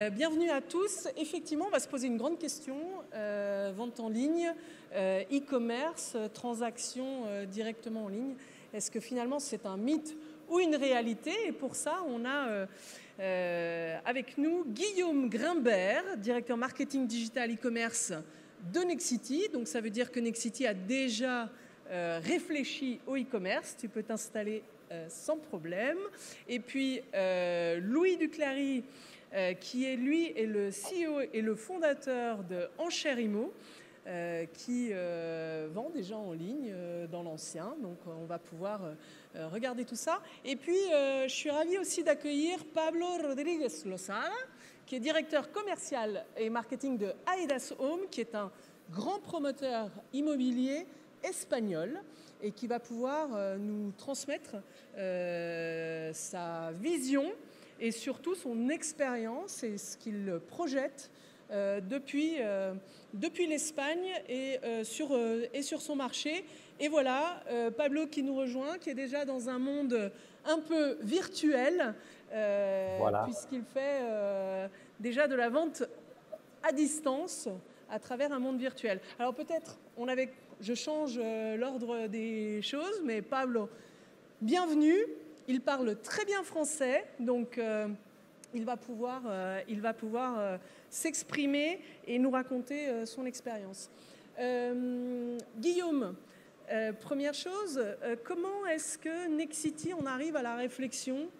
Bienvenue à tous. Effectivement, on va se poser une grande question. Vente en ligne, e-commerce, transactions directement en ligne. Est-ce que finalement c'est un mythe ou une réalité? Et pour ça, on a avec nous Guillaume Grimbert, directeur marketing digital e-commerce de Nexity. Donc ça veut dire que Nexity a déjà réfléchi au e-commerce. Tu peux t'installer sans problème. Et puis Louis Duclary, qui est lui est le CEO et le fondateur de Enchères Immo, qui vend déjà en ligne dans l'ancien. Donc on va pouvoir regarder tout ça. Et puis je suis ravie aussi d'accueillir Pablo Rodríguez Lozada, qui est directeur commercial et marketing de Aedas Home, qui est un grand promoteur immobilier espagnol et qui va pouvoir nous transmettre sa vision et surtout son expérience et ce qu'il projette depuis l'Espagne et sur son marché. Et voilà, Pablo qui nous rejoint, qui est déjà dans un monde un peu virtuel, voilà, puisqu'il fait déjà de la vente à distance à travers un monde virtuel. Alors peut-être, je change l'ordre des choses, mais Pablo, bienvenue. Il parle très bien français, donc il va pouvoir s'exprimer et nous raconter son expérience. Guillaume, première chose, comment est-ce que Nexity, on arrive à la réflexion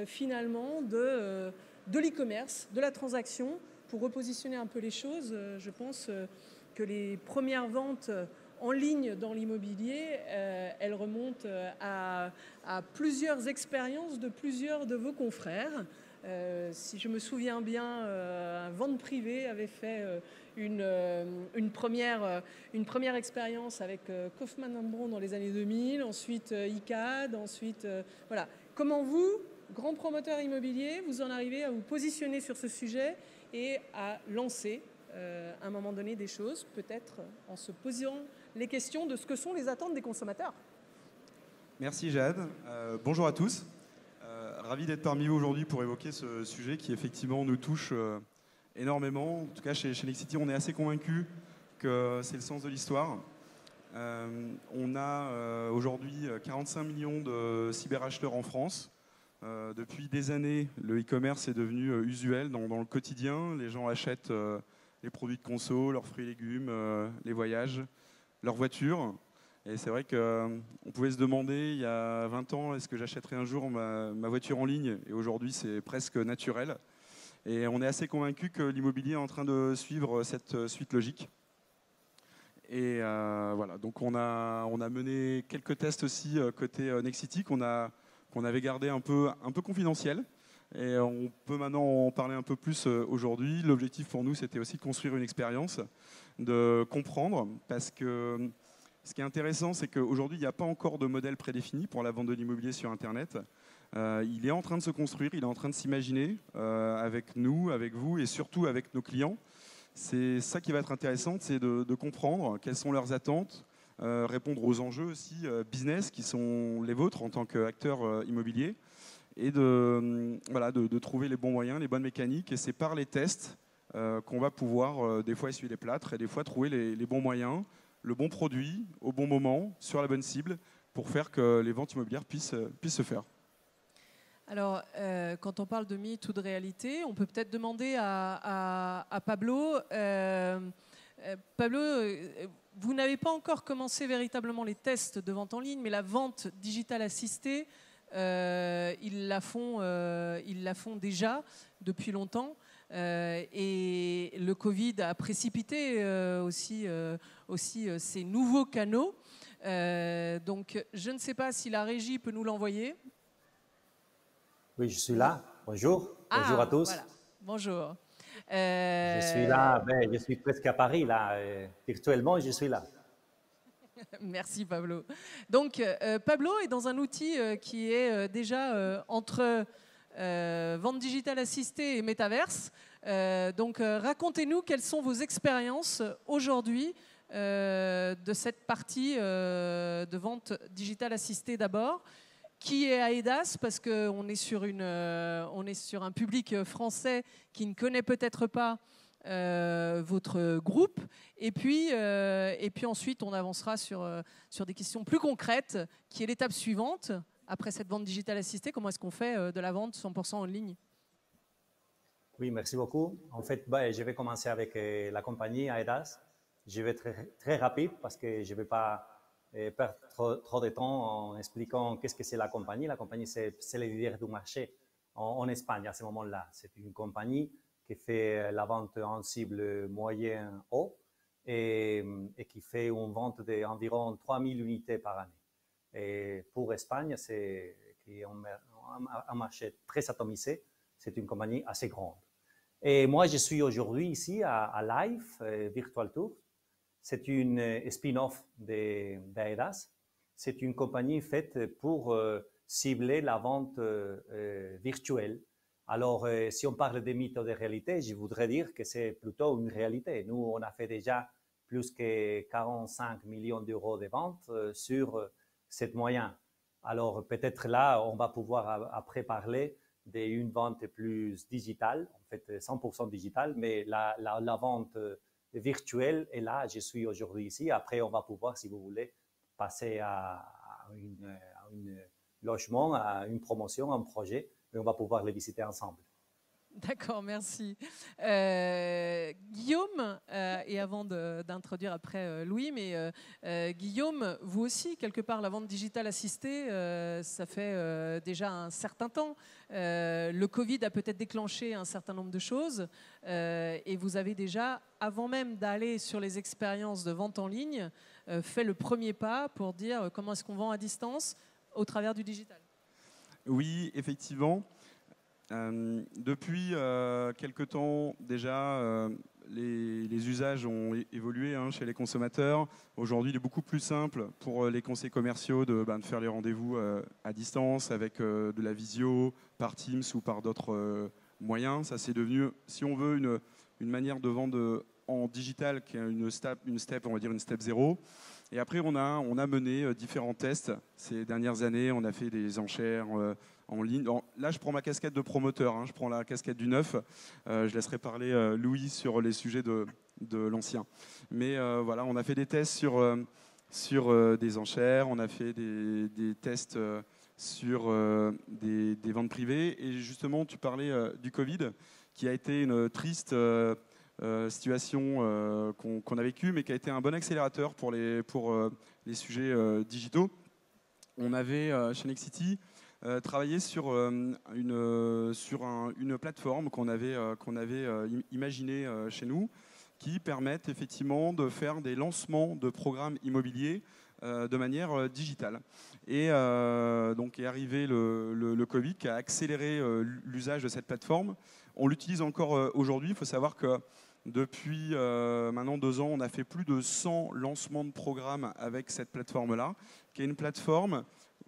finalement de l'e-commerce, de la transaction, pour repositionner un peu les choses? Je pense que les premières ventes en ligne dans l'immobilier, elle remonte à plusieurs expériences de plusieurs de vos confrères. Si je me souviens bien, Vente Privée avait fait une première expérience avec Kaufmann & Bron dans les années 2000, ensuite ICAD, ensuite... voilà. Comment vous, grand promoteur immobilier, vous en arrivez à vous positionner sur ce sujet et à lancer à un moment donné des choses, peut-être en se posant les questions de ce que sont les attentes des consommateurs? Merci Jade. Bonjour à tous. Ravi d'être parmi vous aujourd'hui pour évoquer ce sujet qui effectivement nous touche énormément. En tout cas, chez Nexity, on est assez convaincus que c'est le sens de l'histoire. On a aujourd'hui 45 millions de cyberacheteurs en France. Depuis des années, le e-commerce est devenu usuel dans le quotidien. Les gens achètent les produits de conso, leurs fruits et légumes, les voyages, leurs voitures. Et c'est vrai qu'on pouvait se demander il y a 20 ans, est-ce que j'achèterais un jour ma voiture en ligne? Et aujourd'hui, c'est presque naturel. Et on est assez convaincu que l'immobilier est en train de suivre cette suite logique. Et voilà, donc on a mené quelques tests aussi côté Nexity qu'on avait gardé un peu confidentiel. Et on peut maintenant en parler un peu plus aujourd'hui. L'objectif pour nous, c'était aussi de construire une expérience, de comprendre, parce que ce qui est intéressant, c'est qu'aujourd'hui, il n'y a pas encore de modèle prédéfini pour la vente de l'immobilier sur Internet. Il est en train de se construire, il est en train de s'imaginer avec nous, avec vous et surtout avec nos clients. C'est ça qui va être intéressant, c'est de comprendre quelles sont leurs attentes, répondre aux enjeux aussi business qui sont les vôtres en tant qu'acteur immobilier et de trouver les bons moyens, les bonnes mécaniques. Et c'est par les tests qu'on va pouvoir des fois essuyer les plâtres et des fois trouver les bons moyens, le bon produit au bon moment, sur la bonne cible, pour faire que les ventes immobilières puissent se faire. Alors, quand on parle de mythe ou de réalité, on peut peut-être demander à Pablo. Pablo, vous n'avez pas encore commencé véritablement les tests de vente en ligne, mais la vente digitale assistée, ils la font déjà depuis longtemps. Et le Covid a précipité aussi ces nouveaux canaux. Donc, je ne sais pas si la régie peut nous l'envoyer. Oui, je suis là. Bonjour. Bonjour à tous. Voilà. Bonjour. Je suis là. Je suis presque à Paris, là. Virtuellement, je suis là. Merci Pablo. Donc Pablo est dans un outil qui est déjà entre vente digitale assistée et métaverse. Donc racontez-nous quelles sont vos expériences aujourd'hui de cette partie de vente digitale assistée d'abord. qui est AEDAS, parce qu'on est sur un public français qui ne connaît peut-être pas votre groupe. Et puis ensuite, on avancera sur des questions plus concrètes, qui est l'étape suivante. Après cette vente digitale assistée, comment est-ce qu'on fait de la vente 100% en ligne? Oui, merci beaucoup. En fait, je vais commencer avec la compagnie AEDAS. Je vais être très rapide parce que je ne vais pas perdre trop de temps en expliquant qu'est-ce que c'est la compagnie. La compagnie, c'est le leader du marché en Espagne à ce moment-là. C'est une compagnie qui fait la vente en cible moyen haut et qui fait une vente d'environ 3000 unités par année. Et pour Espagne, qui est un marché très atomisé, c'est une compagnie assez grande. Et moi, je suis aujourd'hui ici à Live Virtual Tour. C'est une spin-off d'AEDAS. C'est une compagnie faite pour cibler la vente virtuelle. Alors, si on parle de mythes ou de réalité, je voudrais dire que c'est plutôt une réalité. Nous, on a fait déjà plus que 45 millions d'euros de ventes sur cette moyen. Alors, peut-être là, on va pouvoir après parler d'une vente plus digitale, en fait 100% digitale, mais la vente virtuelle est là. Je suis aujourd'hui ici. Après, on va pouvoir, si vous voulez, passer à un logement, à une promotion, à un projet, et on va pouvoir les visiter ensemble. D'accord, merci. Guillaume, et avant d'introduire après Louis, mais Guillaume, vous aussi, quelque part, la vente digitale assistée, ça fait déjà un certain temps. Le Covid a peut-être déclenché un certain nombre de choses et vous avez déjà, avant même d'aller sur les expériences de vente en ligne, fait le premier pas pour dire comment est-ce qu'on vend à distance au travers du digital. Oui, effectivement. Depuis quelque temps déjà, les usages ont évolué chez les consommateurs. Aujourd'hui, il est beaucoup plus simple pour les conseillers commerciaux de faire les rendez-vous à distance avec de la visio, par Teams ou par d'autres moyens. Ça, c'est devenu, si on veut, une manière de vendre en digital qui est une step, on va dire une step 0. Et après, on a mené différents tests ces dernières années. On a fait des enchères en ligne. Là, je prends ma casquette de promoteur, je prends la casquette du neuf. Je laisserai parler Louis sur les sujets de l'ancien. Mais voilà, on a fait des tests sur des enchères, on a fait des tests sur des ventes privées. Et justement, tu parlais du Covid, qui a été une triste situation qu'on a vécue, mais qui a été un bon accélérateur pour les sujets digitaux. On avait chez Nexity travaillé sur une plateforme qu'on avait imaginée chez nous, qui permettent effectivement de faire des lancements de programmes immobiliers de manière digitale. Et donc est arrivé le Covid qui a accéléré l'usage de cette plateforme. On l'utilise encore aujourd'hui. Il faut savoir que depuis maintenant 2 ans, on a fait plus de 100 lancements de programmes avec cette plateforme-là, qui est une plateforme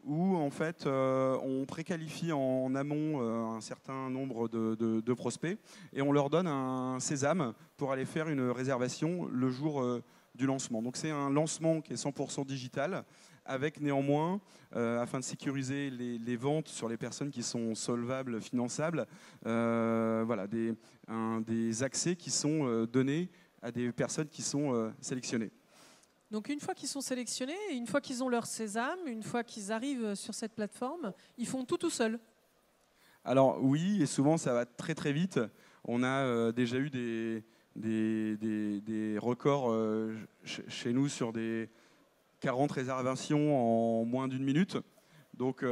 où en fait on préqualifie en amont un certain nombre de prospects et on leur donne un sésame pour aller faire une réservation le jour du lancement. Donc c'est un lancement qui est 100% digital, avec néanmoins, afin de sécuriser les ventes sur les personnes qui sont solvables, finançables, voilà, des accès qui sont donnés à des personnes qui sont sélectionnées. Donc une fois qu'ils sont sélectionnés, une fois qu'ils ont leur sésame, une fois qu'ils arrivent sur cette plateforme, ils font tout seuls. Alors oui, et souvent ça va très très vite. On a déjà eu des records chez nous sur des 40 réservations en moins d'1 minute. Donc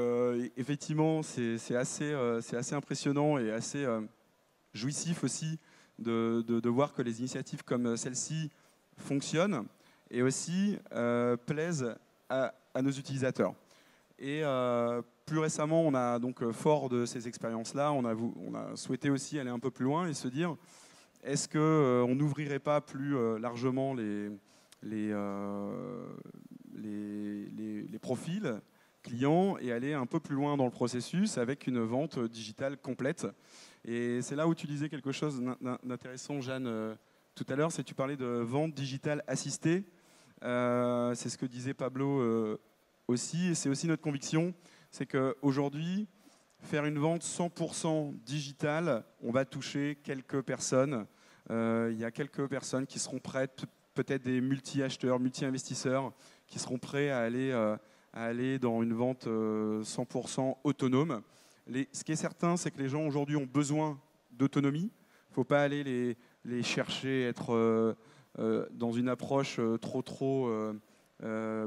effectivement, c'est assez impressionnant et assez jouissif aussi de voir que les initiatives comme celle-ci fonctionnent et aussi plaisent à nos utilisateurs. Et plus récemment, on a donc fort de ces expériences-là, on a souhaité aussi aller un peu plus loin et se dire, est-ce qu'on n'ouvrirait pas plus largement les profils clients et aller un peu plus loin dans le processus avec une vente digitale complète. Et c'est là où tu disais quelque chose d'intéressant, Jeanne, tout à l'heure, c'est que tu parlais de vente digitale assistée. C'est ce que disait Pablo aussi, et c'est aussi notre conviction c'est qu'aujourd'hui, faire une vente 100% digitale, on va toucher quelques personnes. Il y a quelques personnes qui seront prêtes, peut-être des multi-acheteurs, multi-investisseurs, qui seront prêts à aller dans une vente 100% autonome. Ce qui est certain, c'est que les gens aujourd'hui ont besoin d'autonomie. Il ne faut pas aller les chercher, être dans une approche trop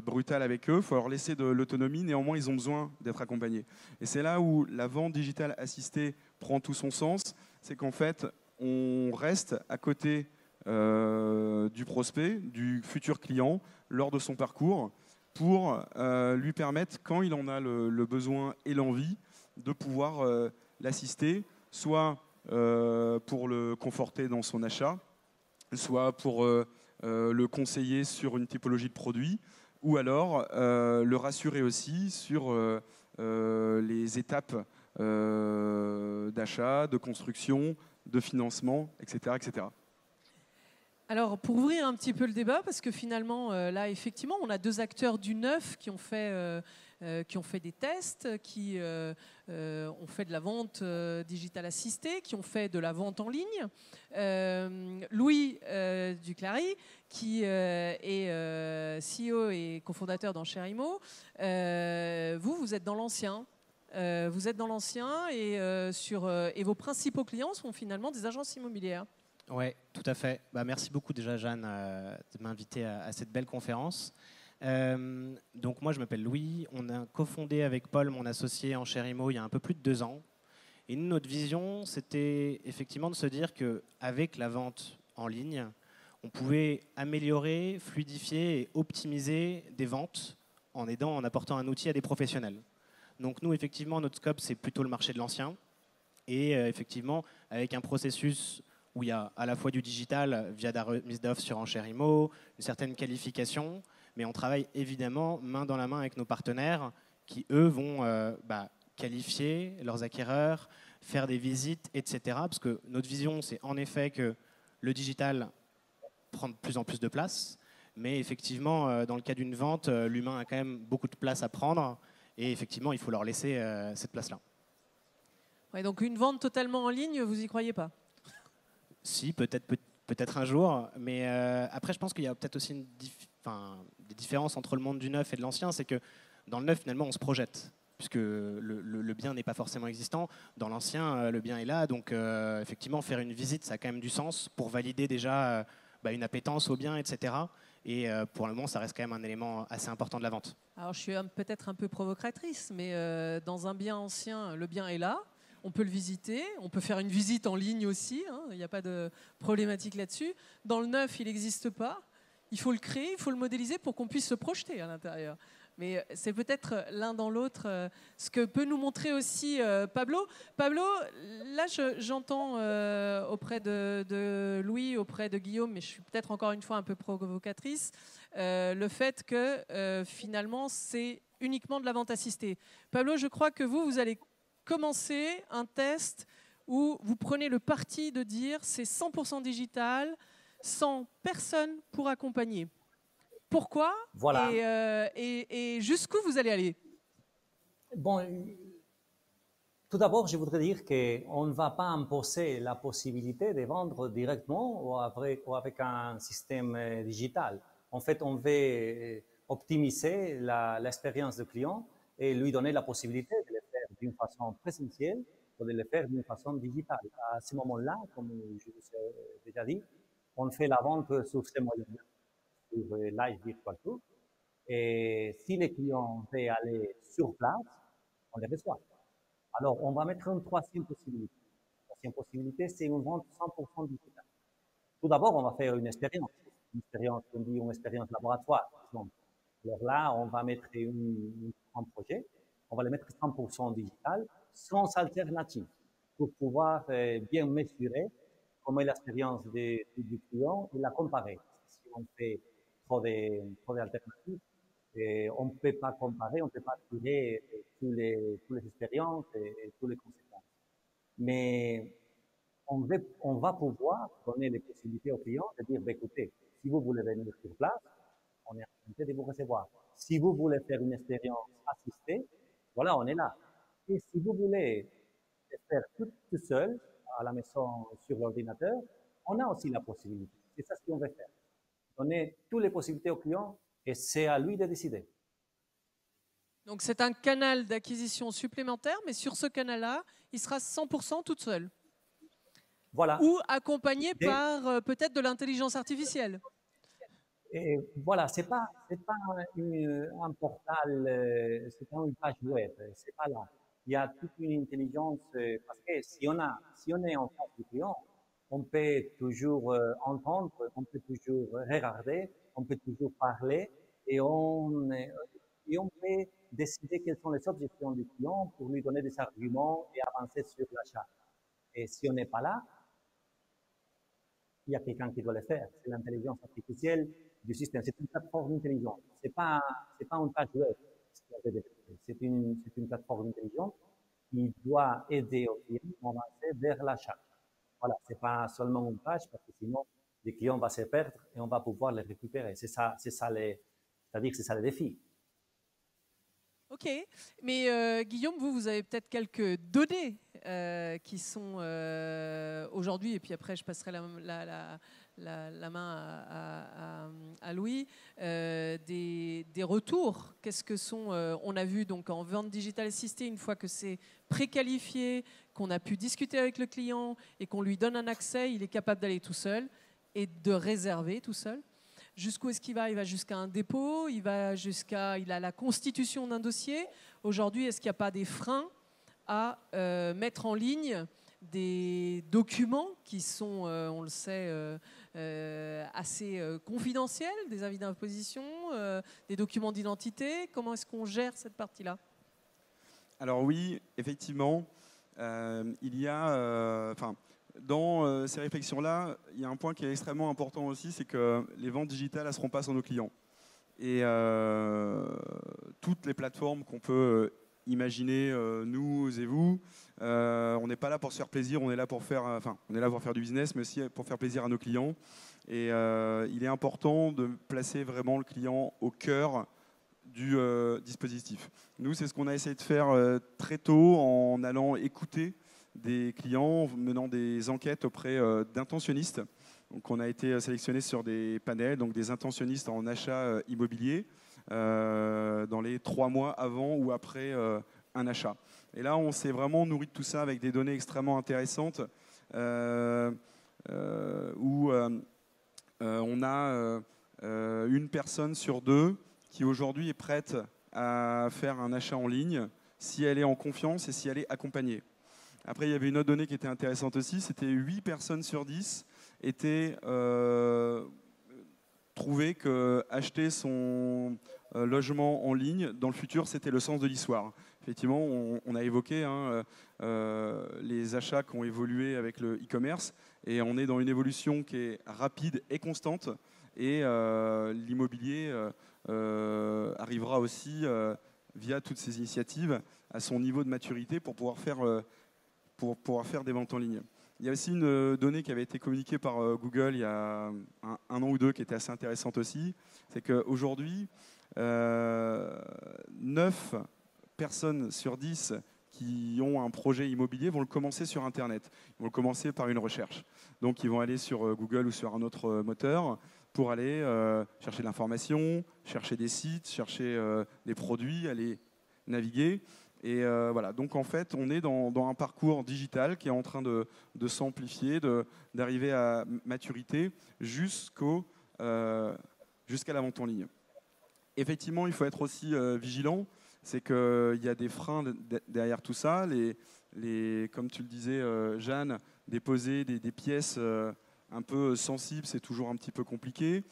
brutale avec eux. Il faut leur laisser de l'autonomie. Néanmoins, ils ont besoin d'être accompagnés. Et c'est là où la vente digitale assistée prend tout son sens. C'est qu'en fait, on reste à côté du prospect, du futur client, lors de son parcours, pour lui permettre, quand il en a le besoin et l'envie, de pouvoir l'assister, soit pour le conforter dans son achat, soit pour le conseiller sur une typologie de produit, ou alors le rassurer aussi sur les étapes d'achat, de construction, de financement, etc., etc. Alors, pour ouvrir un petit peu le débat, parce que finalement, là, effectivement, on a deux acteurs du neuf qui ont fait des tests, qui ont fait de la vente digitale assistée, qui ont fait de la vente en ligne. Louis Duclary, qui est CEO et cofondateur d'Enchérimo, vous êtes dans l'ancien. Vous êtes dans l'ancien et vos principaux clients sont finalement des agences immobilières. Oui, tout à fait. Merci beaucoup déjà, Jeanne, de m'inviter à cette belle conférence. Donc moi, je m'appelle Louis. On a cofondé avec Paul, mon associé, Enchérimo, il y a un peu plus de 2 ans. Et nous, notre vision, c'était effectivement de se dire qu'avec la vente en ligne, on pouvait améliorer, fluidifier et optimiser des ventes en apportant un outil à des professionnels. Donc nous, effectivement, notre scope, c'est plutôt le marché de l'ancien. Et effectivement, avec un processus où il y a à la fois du digital via la remise d'offres sur Enchérimo, une certaine qualification, mais on travaille évidemment main dans la main avec nos partenaires qui, eux, vont qualifier leurs acquéreurs, faire des visites, etc. Parce que notre vision, c'est en effet que le digital prend de plus en plus de place, mais effectivement, dans le cas d'une vente, l'humain a quand même beaucoup de place à prendre, et effectivement, il faut leur laisser cette place-là. Ouais, donc une vente totalement en ligne, vous n'y croyez pas ? Si, peut-être un jour, mais après je pense qu'il y a peut-être aussi des différences entre le monde du neuf et de l'ancien, c'est que dans le neuf finalement on se projette, puisque le bien n'est pas forcément existant. Dans l'ancien, le bien est là, donc effectivement faire une visite ça a quand même du sens pour valider déjà une appétence au bien, etc. Et pour le moment ça reste quand même un élément assez important de la vente. Alors je suis peut-être un peu provocatrice, mais dans un bien ancien, le bien est là. On peut le visiter, on peut faire une visite en ligne aussi, hein, il n'y a pas de problématique là-dessus. Dans le neuf, il n'existe pas. Il faut le créer, il faut le modéliser pour qu'on puisse se projeter à l'intérieur. Mais c'est peut-être l'un dans l'autre ce que peut nous montrer aussi Pablo. Pablo, là j'entends auprès de Louis, auprès de Guillaume, mais je suis peut-être encore une fois un peu provocatrice, le fait que finalement c'est uniquement de la vente assistée. Pablo, je crois que vous allez commencer un test où vous prenez le parti de dire c'est 100% digital, sans personne pour accompagner. Pourquoi ? Voilà. Et jusqu'où vous allez aller ? Bon, tout d'abord, je voudrais dire qu'on ne va pas imposer la possibilité de vendre directement ou avec un système digital. En fait, on veut optimiser l'expérience du client et lui donner la possibilité de le faire d'une façon présentielle ou de le faire d'une façon digitale. À ce moment-là, comme je vous ai déjà dit, on fait la vente sur ces moyens-là, sur Live Virtual Tour. Et si les clients veulent aller sur place, on les reçoit. Alors, on va mettre une troisième possibilité. La troisième possibilité, c'est une vente 100% digitale. Tout d'abord, on va faire une expérience. On dit une expérience laboratoire, par exemple. Alors là, on va mettre un projet, on va le mettre 100% digital, sans alternative, pour pouvoir bien mesurer comment est l'expérience du client et la comparer. Si on fait trop d'alternatives, on ne peut pas comparer, on ne peut pas tirer toutes les expériences et toutes les conséquences. Mais on va pouvoir donner les possibilités aux clients de dire, écoutez, si vous voulez venir sur place, on est en train de vous recevoir. Si vous voulez faire une expérience assistée, voilà, on est là. Et si vous voulez le faire tout seul, à la maison, sur l'ordinateur, on a aussi la possibilité. C'est ça ce qu'on veut faire. Donner toutes les possibilités au client et c'est à lui de décider. Donc c'est un canal d'acquisition supplémentaire, mais sur ce canal-là, il sera 100% toute seule. Voilà. Ou accompagné par peut-être de l'intelligence artificielle. Et voilà, c'est pas un portal, c'est pas une page web, c'est pas là. Il y a toute une intelligence parce que si on est en face du client, on peut toujours entendre, on peut toujours regarder, on peut toujours parler et on peut décider quelles sont les objections du client pour lui donner des arguments et avancer sur l'achat. Et si on n'est pas là, il y a quelqu'un qui doit le faire. C'est l'intelligence artificielle du système. C'est une plateforme intelligente. C'est pas une page web. C'est une plateforme intelligente qui doit aider au client à avancer vers l'achat. Voilà, c'est pas seulement une page parce que sinon le client va se perdre et on va pouvoir les récupérer. C'est-à-dire c'est ça le défi. Ok, mais Guillaume, vous avez peut-être quelques données qui sont aujourd'hui, et puis après je passerai la main à Louis, des retours. Qu'est-ce que sont, on a vu donc en vente digitale assistée, une fois que c'est préqualifié, qu'on a pu discuter avec le client et qu'on lui donne un accès, il est capable d'aller tout seul et de réserver tout seul. Jusqu'où est-ce qu'il va? Il va jusqu'à un dépôt, il a la constitution d'un dossier. Aujourd'hui, est-ce qu'il n'y a pas des freins à mettre en ligne des documents qui sont, on le sait, assez confidentiels, des avis d'imposition, des documents d'identité? Comment est-ce qu'on gère cette partie-là? Alors oui, effectivement, il y a... dans ces réflexions-là, il y a un point qui est extrêmement important aussi, c'est que les ventes digitales, elles ne seront pas sans nos clients. Et toutes les plateformes qu'on peut imaginer, nous et vous, on n'est pas là pour se faire plaisir, on est là pour faire du business, mais aussi pour faire plaisir à nos clients. Et il est important de placer vraiment le client au cœur du dispositif. Nous, c'est ce qu'on a essayé de faire très tôt en allant écouter des clients, menant des enquêtes auprès d'intentionnistes. Donc, on a été sélectionné sur des panels, donc des intentionnistes en achat immobilier, dans les 3 mois avant ou après un achat. Et là, on s'est vraiment nourri de tout ça avec des données extrêmement intéressantes, où on a une personne sur 2 qui aujourd'hui est prête à faire un achat en ligne si elle est en confiance et si elle est accompagnée. Après, il y avait une autre donnée qui était intéressante aussi, c'était 8 personnes sur 10 étaient trouvaient qu'acheter son logement en ligne, dans le futur, c'était le sens de l'histoire. Effectivement, on a évoqué les achats qui ont évolué avec le e-commerce, et on est dans une évolution qui est rapide et constante, et l'immobilier arrivera aussi, via toutes ces initiatives, à son niveau de maturité pour pouvoir faire des ventes en ligne. Il y a aussi une donnée qui avait été communiquée par Google il y a un an ou 2 qui était assez intéressante aussi. C'est qu'aujourd'hui, 9 personnes sur 10 qui ont un projet immobilier vont le commencer sur Internet. Ils vont le commencer par une recherche. Donc, ils vont aller sur Google ou sur un autre moteur pour aller chercher de l'information, chercher des sites, chercher des produits, aller naviguer. Et voilà, donc en fait, on est dans un parcours digital qui est en train de s'amplifier, d'arriver à maturité jusqu'à la vente en ligne. Effectivement, il faut être aussi vigilant, c'est qu'il y a des freins derrière tout ça. Comme tu le disais, Jeanne, déposer des pièces un peu sensibles, c'est toujours un petit peu compliqué.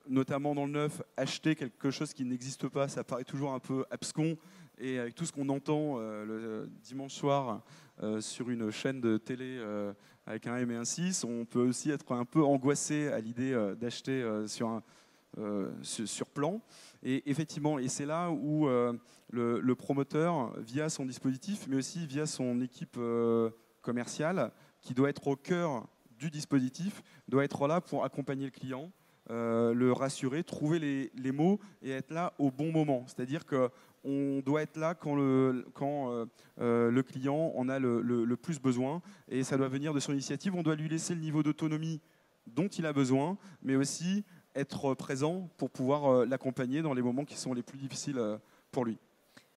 Notamment dans le neuf, acheter quelque chose qui n'existe pas, ça paraît toujours un peu abscon. Et avec tout ce qu'on entend le dimanche soir sur une chaîne de télé avec un M et un 6, on peut aussi être un peu angoissé à l'idée d'acheter sur plan. Et effectivement, et c'est là où le promoteur, via son dispositif, mais aussi via son équipe commerciale, qui doit être au cœur du dispositif, doit être là pour accompagner le client, le rassurer, trouver les mots et être là au bon moment. C'est-à-dire qu'on doit être là quand le client en a le plus besoin et ça doit venir de son initiative. On doit lui laisser le niveau d'autonomie dont il a besoin, mais aussi être présent pour pouvoir l'accompagner dans les moments qui sont les plus difficiles pour lui.